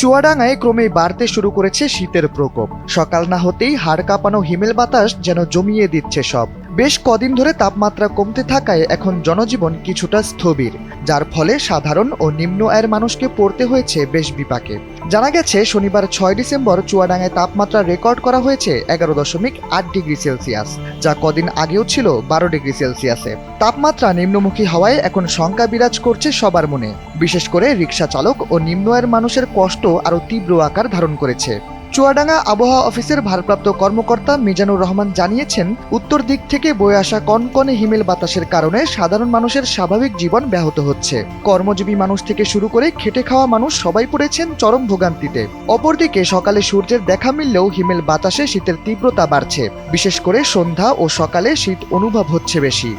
চুয়াডাঙ্গায় ক্রমেই বাড়তে শুরু করেছে শীতের প্রকোপ। সকাল না হতেই হাড় কাঁপানো হিমেল বাতাস যেন জমিয়ে দিচ্ছে সব। বেশ কদিন ধরে তাপমাত্রা কমতে থাকায় এখন জনজীবন কিছুটা স্থবির, যার ফলে সাধারণ ও নিম্ন আয়ের মানুষকে পড়তে হয়েছে বেশ বিপাকে। জানা গেছে শনিবার ৬ ডিসেম্বর চুয়াডাঙ্গায় তাপমাত্রা রেকর্ড করা হয়েছে ১১.৮ ডিগ্রি সেলসিয়াস, যা কদিন আগেও ছিল ১২ ডিগ্রি সেলসিয়াসে। তাপমাত্রা নিম্নমুখী হওয়ায় এখন শঙ্কা বিরাজ করছে সবার মনে। বিশেষ করে রিকশা চালক ও নিম্ন আয়ের মানুষের কষ্ট আরও তীব্র আকার ধারণ করেছে। চুয়াডাঙ্গা আবহাওয়া অফিসের ভারপ্রাপ্ত কর্মকর্তা মিজানুর রহমান জানিয়েছেন, উত্তর দিক থেকে বয়ে আসা কনকনে হিমেল বাতাসের কারণে সাধারণ মানুষের স্বাভাবিক জীবন ব্যাহত হচ্ছে। কর্মজীবী মানুষ থেকে শুরু করে খেটে খাওয়া মানুষ সবাই পড়েছেন চরম ভোগান্তিতে। অপরদিকে সকালে সূর্যের দেখা মিললেও হিমেল বাতাসে শীতের তীব্রতা বাড়ছে। বিশেষ করে সন্ধ্যা ও সকালে শীত অনুভব হচ্ছে বেশি।